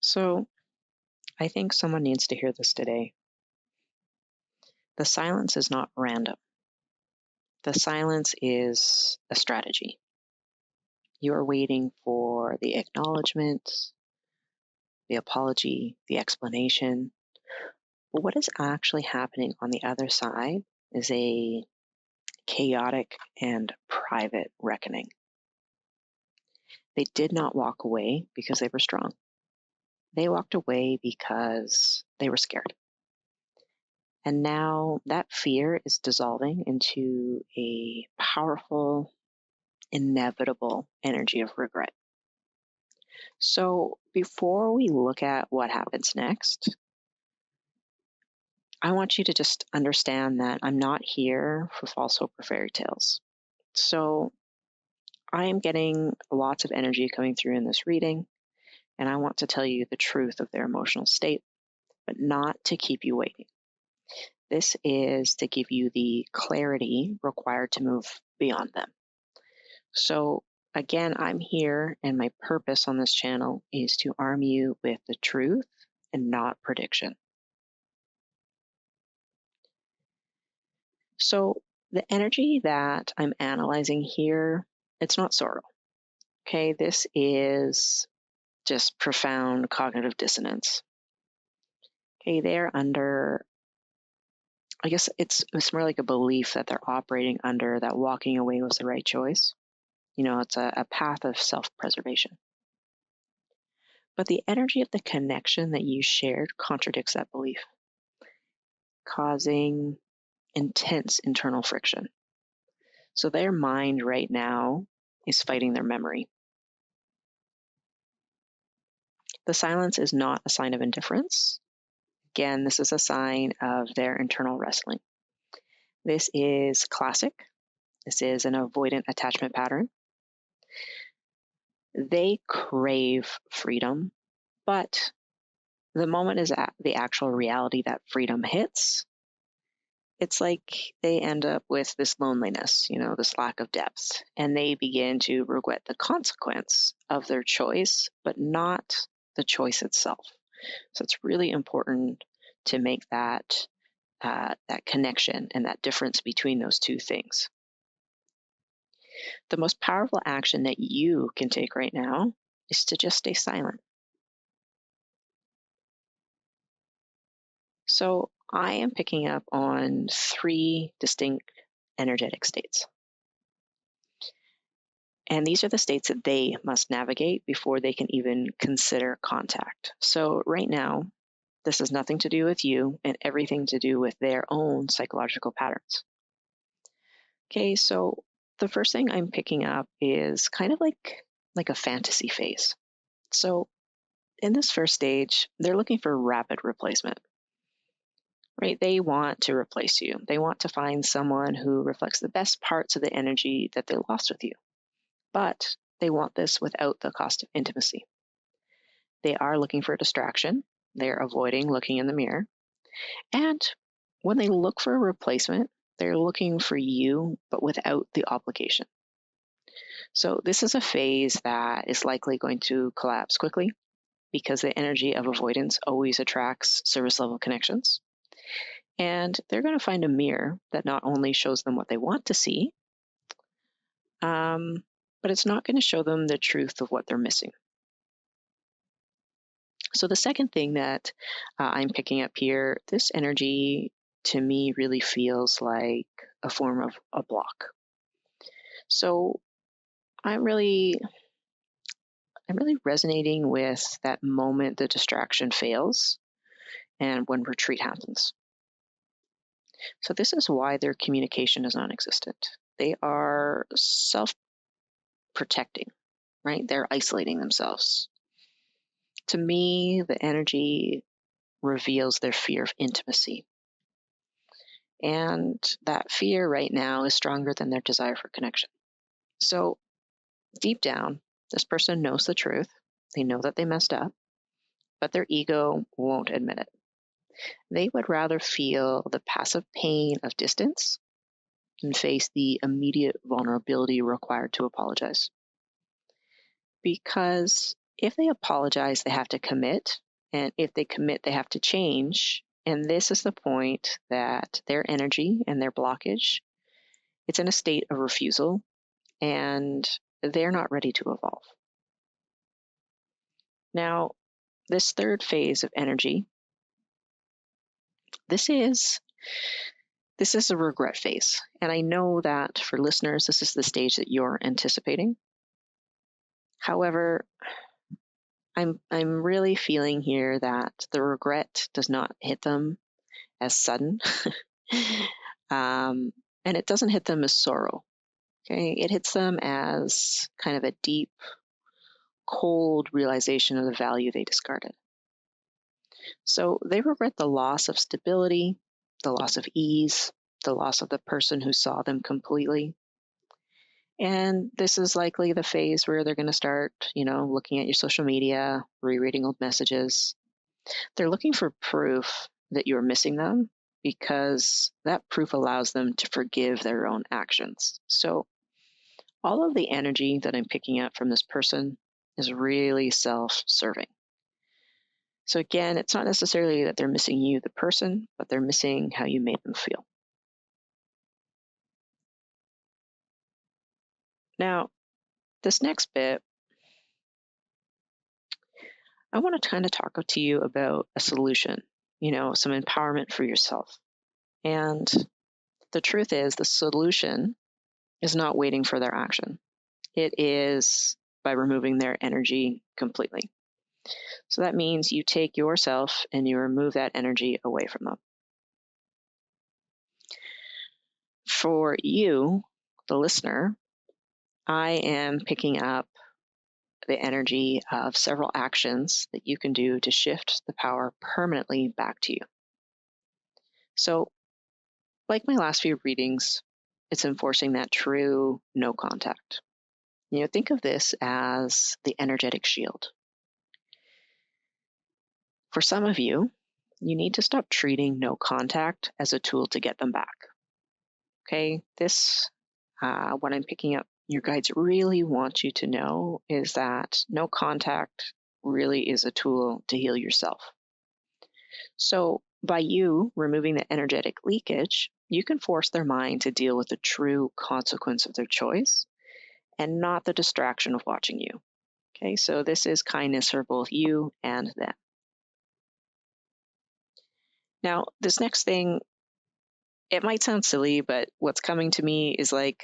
So, I think someone needs to hear this today. The silence is not random. The silence is a strategy. You are waiting for the acknowledgement, the apology, the explanation. But what is actually happening on the other side is a chaotic and private reckoning. They did not walk away because they were strong. They walked away because they were scared. And now that fear is dissolving into a powerful, inevitable energy of regret. So before we look at what happens next, I want you to just understand that I'm not here for false hope or fairy tales. So I am getting lots of energy coming through in this reading, and I want to tell you the truth of their emotional state, but not to keep you waiting. This is to give you the clarity required to move beyond them. So, again, I'm here, and my purpose on this channel is to arm you with the truth and not prediction. So, the energy that I'm analyzing here, it's not sorrow. Okay, this is just profound cognitive dissonance. Okay, they're under, I guess it's more like a belief that they're operating under that walking away was the right choice. It's a path of self preservation. But the energy of the connection that you shared contradicts that belief, causing intense internal friction. So their mind right now is fighting their memory. The silence is not a sign of indifference. Again, this is a sign of their internal wrestling. This is classic. This is an avoidant attachment pattern. They crave freedom, but the moment is at the actual reality that freedom hits, it's like they end up with this loneliness, this lack of depth, and they begin to regret the consequence of their choice, but not the choice itself. So it's really important to make that connection and that difference between those two things. The most powerful action that you can take right now is to just stay silent. So I am picking up on three distinct energetic states. And these are the states that they must navigate before they can even consider contact. So, right now, this has nothing to do with you and everything to do with their own psychological patterns. Okay, so the first thing I'm picking up is kind of like a fantasy phase. So, in this first stage, they're looking for rapid replacement, right? They want to replace you. They want to find someone who reflects the best parts of the energy that they lost with you. But they want this without the cost of intimacy. They are looking for a distraction. They're avoiding looking in the mirror. And when they look for a replacement, they're looking for you, but without the obligation. So, this is a phase that is likely going to collapse quickly because the energy of avoidance always attracts service level connections. And they're going to find a mirror that not only shows them what they want to see, um, but it's not going to show them the truth of what they're missing. So, the second thing that I'm picking up here, this energy to me really feels like a form of a block. So, I'm really I'm really resonating with that moment the distraction fails and when retreat happens. So this is why their communication is non-existent. They are self-protecting, right? They're isolating themselves. To me, the energy reveals their fear of intimacy. And that fear right now is stronger than their desire for connection. So deep down, this person knows the truth. They know that they messed up, but their ego won't admit it. They would rather feel the passive pain of distance than face the immediate vulnerability required to apologize. Because If they apologize, they have to commit. And if they commit, they have to change. And this is the point that their energy and their blockage, it's in a state of refusal and they're not ready to evolve. Now, this third phase of energy, this is this is a regret phase. And I know that for listeners, this is the stage that you're anticipating. However, I'm really feeling here that the regret does not hit them as sudden. um, and it doesn't hit them as sorrow. Okay, it hits them as kind of a deep, cold realization of the value they discarded. So they regret the loss of stability, the loss of ease, the loss of the person who saw them completely. And this is likely the phase where they're going to start, looking at your social media, rereading old messages. They're looking for proof that you're missing them because that proof allows them to forgive their own actions. So all of the energy that I'm picking up from this person is really self serving. So again, it's not necessarily that they're missing you, the person, but they're missing how you made them feel. Now, this next bit, I want to kind of talk to you about a solution, some empowerment for yourself. And the truth is, the solution is not waiting for their action, it is by removing their energy completely. So that means you take yourself and you remove that energy away from them. For you, the listener, I am picking up the energy of several actions that you can do to shift the power permanently back to you. So, like my last few readings, it's enforcing that true no contact. Think of this as the energetic shield. For some of you, you need to stop treating no contact as a tool to get them back. Okay, what I'm picking up, your guides really want you to know is that no contact really is a tool to heal yourself. So, by you removing the energetic leakage, you can force their mind to deal with the true consequence of their choice and not the distraction of watching you. Okay, so this is kindness for both you and them. Now, this next thing, it might sound silly, but what's coming to me is like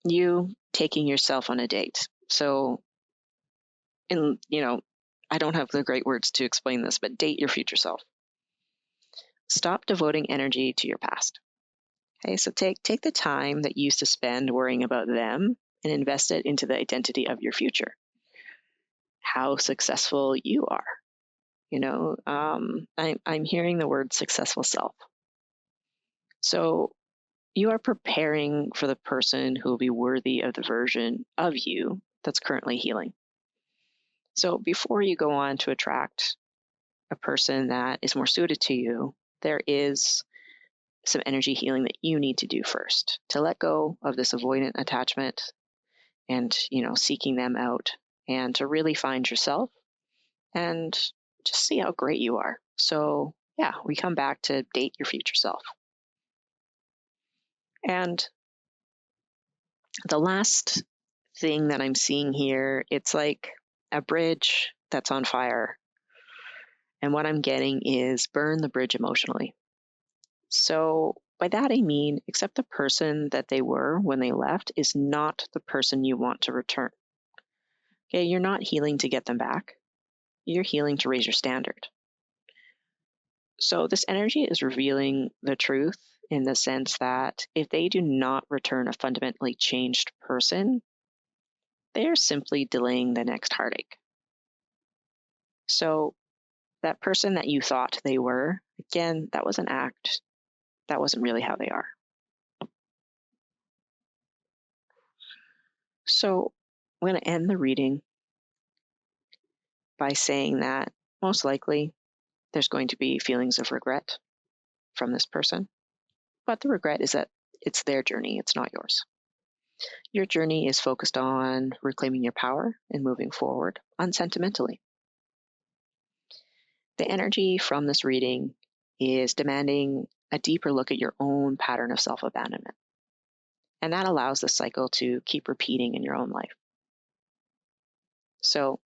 you taking yourself on a date. So, I don't have the great words to explain this, but date your future self. Stop devoting energy to your past. Okay, so take the time that you used to spend worrying about them and invest it into the identity of your future. How successful you are. I'm hearing the word successful self. So you are preparing for the person who will be worthy of the version of you that's currently healing. So before you go on to attract a person that is more suited to you, there is some energy healing that you need to do first to let go of this avoidant attachment and, seeking them out and to really find yourself and just see how great you are. So, yeah, we come back to date your future self. And the last thing that I'm seeing here, it's like a bridge that's on fire. And what I'm getting is burn the bridge emotionally. So, by that I mean, accept the person that they were when they left is not the person you want to return. Okay, you're not healing to get them back, you're healing to raise your standard. So, this energy is revealing the truth in the sense that if they do not return a fundamentally changed person, they are simply delaying the next heartache. So, that person that you thought they were, again, that was an act. That wasn't really how they are. So, I'm going to end the reading by saying that most likely there's going to be feelings of regret from this person. But the regret is that it's their journey, it's not yours. Your journey is focused on reclaiming your power and moving forward unsentimentally. The energy from this reading is demanding a deeper look at your own pattern of self abandonment. And that allows the cycle to keep repeating in your own life. So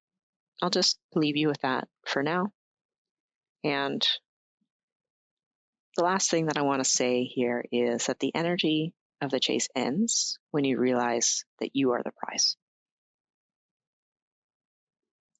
I'll just leave you with that for now. And the last thing that I want to say here is that the energy of the chase ends when you realize that you are the prize.